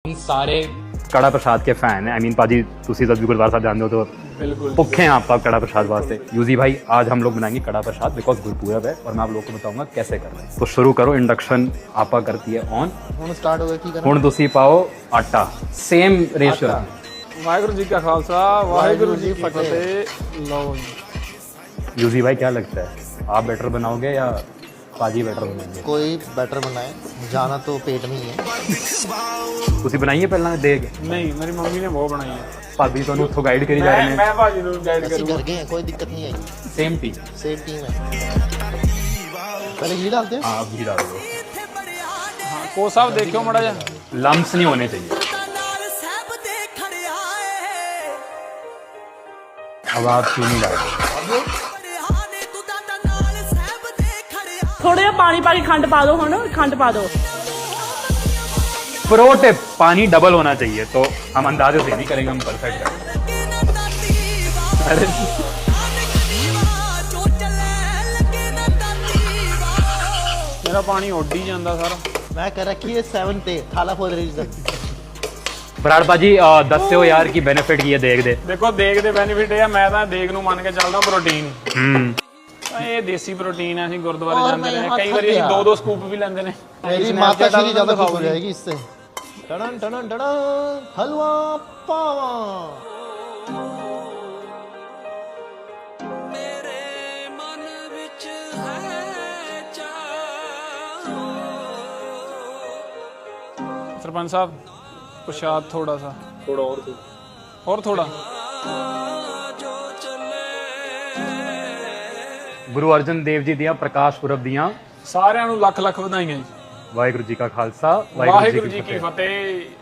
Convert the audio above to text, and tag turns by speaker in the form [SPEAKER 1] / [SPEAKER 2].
[SPEAKER 1] सारे कड़ा प्रसाद के फैन है। आई मीन पाजी तुसी तो गुरुद्वारा साहब जानते हो तो
[SPEAKER 2] बिल्कुल
[SPEAKER 1] भुखे हैं आप कड़ा प्रसाद वास्ते। यूजी भाई आज हम लोग बनाएंगे कड़ा प्रसाद बिकॉज गुरपूरब है और मैं आप लोगों को बताऊंगा कैसे करना है। तो शुरू करो, इंडक्शन आपा करती है ऑन।
[SPEAKER 3] ਹੁਣ ਸਟਾਰਟ ਹੋ ਗਿਆ ਕੀ ਕਰਨਾ
[SPEAKER 1] ਹੁਣ ਤੁਸੀਂ ਪਾਓ ਆਟਾ ਸੇਮ ਰੇਸ਼ੋ।
[SPEAKER 2] वाहिगुरु जी का खालसा वाहिगुरु जी की फतेह। लो जी
[SPEAKER 1] यूजी भाई क्या लगता है आप बेटर बनाओगे या पाजी बेटर बनाएंगे?
[SPEAKER 3] कोई बैटर बनाए, जाना तो पेट में ही है।
[SPEAKER 1] ਤੁਸੀਂ ਬਣਾਈਏ ਪਹਿਲਾਂ ਦੇਗ?
[SPEAKER 2] नहीं मेरी मम्मी ने बहुत बनाई है।
[SPEAKER 1] ਭਾਬੀ ਤੁਹਾਨੂੰ ਉੱਥੋਂ ਗਾਈਡ ਕਰੀ ਜਾ ਰਹੇ ਨੇ।
[SPEAKER 2] मैं भाजी ਨੂੰ गाइड
[SPEAKER 3] ऐसे
[SPEAKER 2] करूंगा।
[SPEAKER 3] कर गए हैं, कोई दिक्कत नहीं आई।
[SPEAKER 1] सेम टी।
[SPEAKER 3] सेम टीम है। पहले घी डालते हैं।
[SPEAKER 1] हाँ घी डाल दो।
[SPEAKER 2] हाँ को साहब देखियो मड़ा जा
[SPEAKER 1] लम्स नहीं होने चाहिए। अब आप चीनी डाल दो।
[SPEAKER 4] थोड़ा जिहा पानी पा के खंड पा दो, हुण खंड पा दो।
[SPEAKER 1] प्रो टिप, पानी डबल होना चाहिए तो हम अंदाजे से नहीं करेंगे, हम परफेक्ट करेंगे। अरे
[SPEAKER 2] मेरा पानी उड़ ही जाता सारा।
[SPEAKER 3] मैं कह रखी है 7 पे थाला फॉर रीजन।
[SPEAKER 1] ਬਰਾੜ ਭਾਜੀ ਦੱਸਿਓ ਯਾਰ ਕੀ ਬੈਨੀਫਿਟ ਕੀ ਹੈ ਦੇਗ ਦੇ।
[SPEAKER 2] ਦੇਖੋ ਦੇਗ ਦੇ ਬੈਨੀਫਿਟ ਇਹ ਆ, ਮੈਂ ਤਾਂ ਦੇਗ ਨੂੰ ਮੰਨ ਕੇ ਚੱਲਦਾ ਪ੍ਰੋਟੀਨ। ਇਹ ਦੇਸੀ ਪ੍ਰੋਟੀਨ ਆ, ਅਸੀਂ ਗੁਰਦੁਆਰੇ
[SPEAKER 3] और
[SPEAKER 2] ਜਾਂਦੇ
[SPEAKER 3] मैं
[SPEAKER 2] ਨੇ,
[SPEAKER 3] यहाँ
[SPEAKER 2] ਕਈ
[SPEAKER 3] थक
[SPEAKER 2] ਵਾਰੀ ਅਸੀਂ
[SPEAKER 3] गया।
[SPEAKER 2] 2-2 ਸਕੂਪ ਵੀ ਲੈਂਦੇ ਨੇ।
[SPEAKER 3] मेरी माता श्री ज्यादा खुश हो जाएगी इससे। टड़न टड़न टड़न हलवा पावा।
[SPEAKER 2] सरपंच साहब प्रसाद थोड़ा सा और थोड़ा
[SPEAKER 1] ਗੁਰੂ ਅਰਜਨ ਦੇਵ ਜੀ ਦੀਆਂ ਪ੍ਰਕਾਸ਼ ਪੁਰਬ ਦੀਆਂ
[SPEAKER 2] ਸਾਰਿਆਂ ਨੂੰ ਲੱਖ ਲੱਖ ਵਧਾਈਆਂ ਜੀ।
[SPEAKER 1] ਵਾਹਿਗੁਰੂ ਜੀ ਕਾ ਖਾਲਸਾ
[SPEAKER 2] ਵਾਹਿਗੁਰੂ ਜੀ ਕੀ ਫਤਿਹ।